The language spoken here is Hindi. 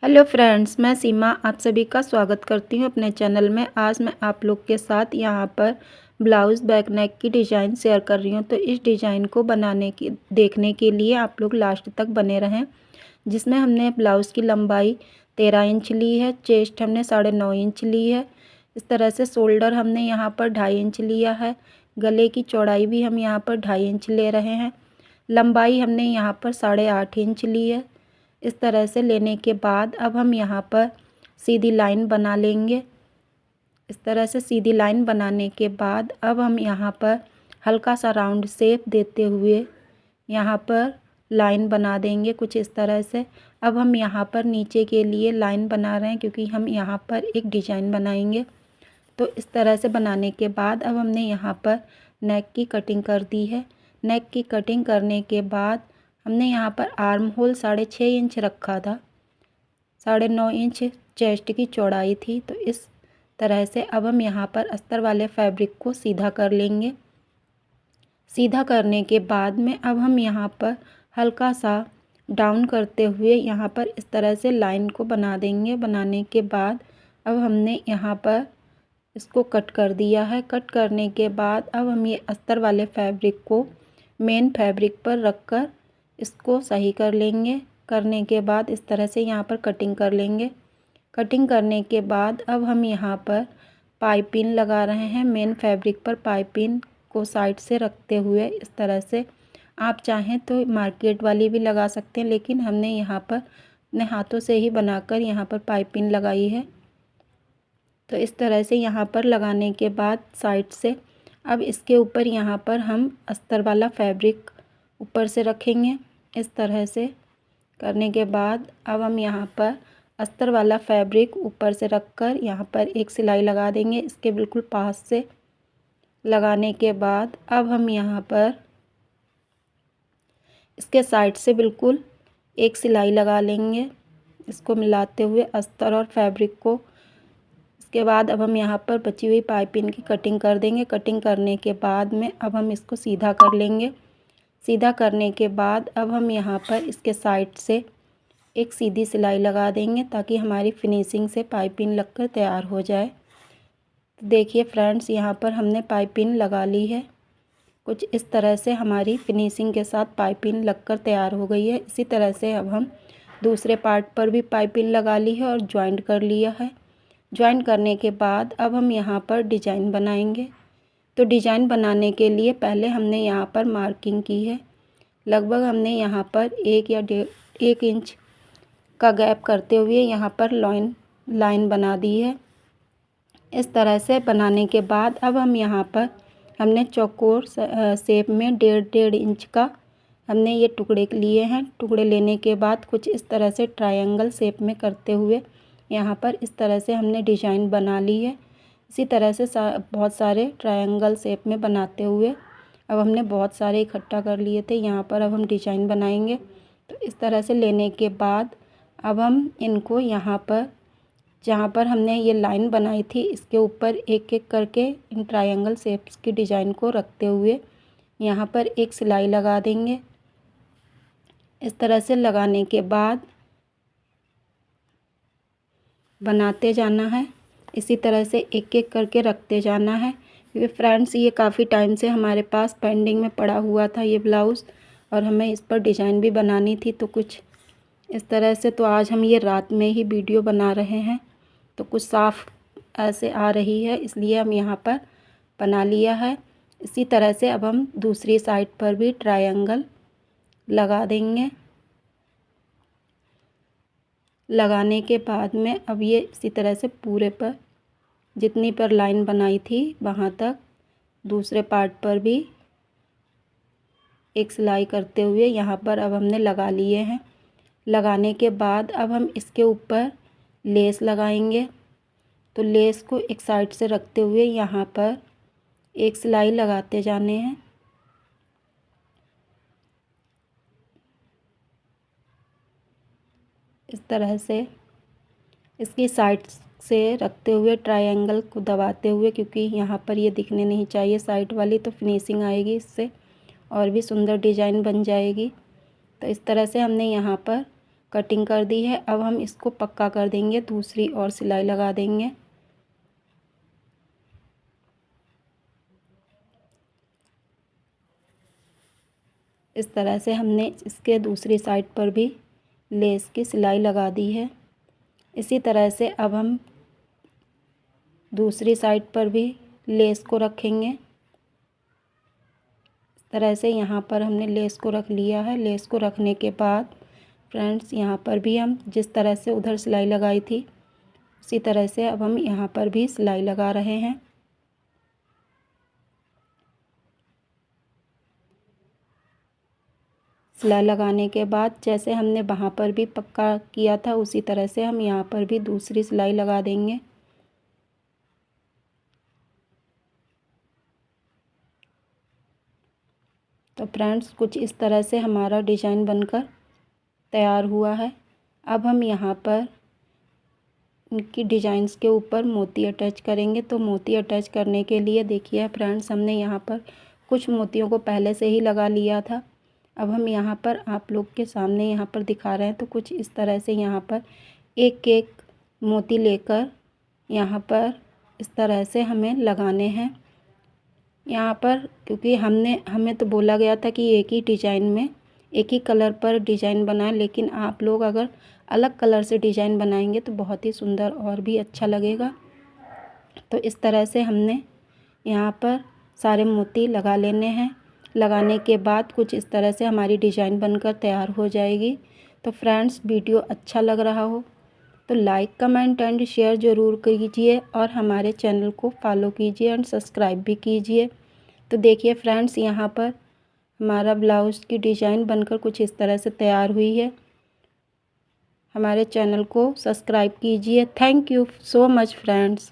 हेलो फ्रेंड्स, मैं सीमा आप सभी का स्वागत करती हूँ अपने चैनल में। आज मैं आप लोग के साथ यहाँ पर ब्लाउज़ बैक नेक की डिज़ाइन शेयर कर रही हूँ। तो इस डिज़ाइन को देखने के लिए आप लोग लास्ट तक बने रहें। जिसमें हमने ब्लाउज़ की लंबाई 13 इंच ली है, चेस्ट हमने 9.5 इंच ली है। इस तरह से शोल्डर हमने यहाँ पर 2.5 इंच लिया है। गले की चौड़ाई भी हम यहाँ पर 2.5 इंच ले रहे हैं। लंबाई हमने यहाँ पर 8.5 इंच ली है। इस तरह से लेने के बाद अब हम यहाँ पर सीधी लाइन बना लेंगे। इस तरह से सीधी लाइन बनाने के बाद अब हम यहाँ पर हल्का सा राउंड शेप देते हुए यहाँ पर लाइन बना देंगे कुछ इस तरह से। अब हम यहाँ पर नीचे के लिए लाइन बना रहे हैं क्योंकि हम यहाँ पर एक डिज़ाइन बनाएंगे। तो इस तरह से बनाने के बाद अब हमने यहाँ पर नेक की कटिंग कर दी है। नेक की कटिंग करने के बाद हमने यहाँ पर आर्म होल 6.5 इंच रखा था, 9.5 इंच चेस्ट की चौड़ाई थी। तो इस तरह से अब हम यहाँ पर अस्तर वाले फैब्रिक को सीधा कर लेंगे। सीधा करने के बाद में अब हम यहाँ पर हल्का सा डाउन करते हुए यहाँ पर इस तरह से लाइन को बना देंगे। बनाने के बाद अब हमने यहाँ पर इसको कट कर दिया है। कट करने के बाद अब हम ये अस्तर वाले फैब्रिक को मेन फैब्रिक पर रखकर इसको सही कर लेंगे। करने के बाद इस तरह से यहाँ पर कटिंग कर लेंगे। कटिंग करने के बाद अब हम यहाँ पर पाइपिंग लगा रहे हैं। मेन फैब्रिक पर पाइपिंग को साइड से रखते हुए इस तरह से, आप चाहें तो मार्केट वाली भी लगा सकते हैं, लेकिन हमने यहाँ पर अपने हाथों से ही बनाकर यहाँ पर पाइपिंग लगाई है। तो इस तरह से यहाँ पर लगाने के बाद साइड से अब इसके ऊपर यहाँ पर हम अस्तर वाला फैब्रिक ऊपर से रखेंगे। इस तरह से करने के बाद अब हम यहाँ पर अस्तर वाला फैब्रिक ऊपर से रखकर यहाँ पर एक सिलाई लगा देंगे इसके बिल्कुल पास से। लगाने के बाद अब हम यहाँ पर इसके साइड से बिल्कुल एक सिलाई लगा लेंगे, इसको मिलाते हुए अस्तर और फैब्रिक को। इसके बाद अब हम यहाँ पर बची हुई पाइपिंग की कटिंग कर देंगे। कटिंग करने के बाद में अब हम इसको सीधा कर लेंगे। सीधा करने के बाद अब हम यहाँ पर इसके साइड से एक सीधी सिलाई लगा देंगे ताकि हमारी फिनिशिंग से पाइपिंग लगकर तैयार हो जाए। तो देखिए फ्रेंड्स, यहाँ पर हमने पाइपिंग लगा ली है। कुछ इस तरह से हमारी फिनिशिंग के साथ पाइपिंग लगकर तैयार हो गई है। इसी तरह से अब हम दूसरे पार्ट पर भी पाइपिंग लगा ली है और ज्वाइंट कर लिया है। ज्वाइन करने के बाद अब हम यहाँ पर डिज़ाइन बनाएंगे। तो डिज़ाइन बनाने के लिए पहले हमने यहाँ पर मार्किंग की है। लगभग हमने यहाँ पर 1 इंच का गैप करते हुए यहाँ पर लाइन बना दी है। इस तरह से बनाने के बाद अब हम यहाँ पर हमने चौकोर शेप में 1.5 इंच का हमने ये टुकड़े लिए हैं। टुकड़े लेने के बाद कुछ इस तरह से ट्रायंगल शेप में करते हुए यहाँ पर इस तरह से हमने डिज़ाइन बना ली है। इसी तरह से बहुत सारे ट्रायंगल शेप में बनाते हुए अब हमने बहुत सारे इकट्ठा कर लिए थे। यहाँ पर अब हम डिज़ाइन बनाएंगे। तो इस तरह से लेने के बाद अब हम इनको यहाँ पर जहाँ पर हमने ये लाइन बनाई थी इसके ऊपर एक एक करके इन ट्रायंगल शेप्स की डिज़ाइन को रखते हुए यहाँ पर एक सिलाई लगा देंगे। इस तरह से लगाने के बाद बनाते जाना है। इसी तरह से एक एक करके रखते जाना है। क्योंकि फ्रेंड्स, ये काफ़ी टाइम से हमारे पास पेंडिंग में पड़ा हुआ था ये ब्लाउज़, और हमें इस पर डिज़ाइन भी बनानी थी। तो कुछ इस तरह से, तो आज हम ये रात में ही वीडियो बना रहे हैं तो कुछ साफ़ ऐसे आ रही है, इसलिए हम यहाँ पर बना लिया है। इसी तरह से अब हम दूसरी साइड पर भी ट्रायंगल लगा देंगे। लगाने के बाद में अब ये इसी तरह से पूरे पर जितनी पर लाइन बनाई थी वहाँ तक दूसरे पार्ट पर भी एक सिलाई करते हुए यहाँ पर अब हमने लगा लिए हैं। लगाने के बाद अब हम इसके ऊपर लेस लगाएंगे। तो लेस को एक साइड से रखते हुए यहाँ पर एक सिलाई लगाते जाने हैं। इस तरह से इसकी साइड से रखते हुए ट्रायंगल को दबाते हुए, क्योंकि यहाँ पर ये दिखने नहीं चाहिए साइड वाली, तो फिनिशिंग आएगी इससे और भी सुंदर डिज़ाइन बन जाएगी। तो इस तरह से हमने यहाँ पर कटिंग कर दी है। अब हम इसको पक्का कर देंगे, दूसरी और सिलाई लगा देंगे। इस तरह से हमने इसके दूसरी साइड पर भी लेस की सिलाई लगा दी है। इसी तरह से अब हम दूसरी साइड पर भी लेस को रखेंगे। इस तरह से यहाँ पर हमने लेस को रख लिया है। लेस को रखने के बाद फ्रेंड्स यहाँ पर भी हम जिस तरह से उधर सिलाई लगाई थी उसी तरह से अब हम यहाँ पर भी सिलाई लगा रहे हैं। सिलाई लगाने के बाद जैसे हमने वहाँ पर भी पक्का किया था उसी तरह से हम यहाँ पर भी दूसरी सिलाई लगा देंगे। तो फ्रेंड्स कुछ इस तरह से हमारा डिज़ाइन बनकर तैयार हुआ है। अब हम यहाँ पर इनकी डिज़ाइंस के ऊपर मोती अटैच करेंगे। तो मोती अटैच करने के लिए देखिए फ्रेंड्स, हमने यहाँ पर कुछ मोतियों को पहले से ही लगा लिया था। अब हम यहाँ पर आप लोग के सामने यहाँ पर दिखा रहे हैं। तो कुछ इस तरह से यहाँ पर एक एक मोती लेकर यहाँ पर इस तरह से हमें लगाने हैं। यहाँ पर क्योंकि हमें तो बोला गया था कि एक ही डिज़ाइन में एक ही कलर पर डिज़ाइन बनाएं, लेकिन आप लोग अगर अलग कलर से डिज़ाइन बनाएंगे तो बहुत ही सुंदर और भी अच्छा लगेगा। तो इस तरह से हमने यहाँ पर सारे मोती लगा लेने हैं। लगाने के बाद कुछ इस तरह से हमारी डिज़ाइन बनकर तैयार हो जाएगी। तो फ्रेंड्स वीडियो अच्छा लग रहा हो तो लाइक कमेंट एंड शेयर ज़रूर कीजिए और हमारे चैनल को फॉलो कीजिए एंड सब्सक्राइब भी कीजिए। तो देखिए फ्रेंड्स, यहाँ पर हमारा ब्लाउज़ की डिज़ाइन बनकर कुछ इस तरह से तैयार हुई है। हमारे चैनल को सब्सक्राइब कीजिए। Thank you so much friends.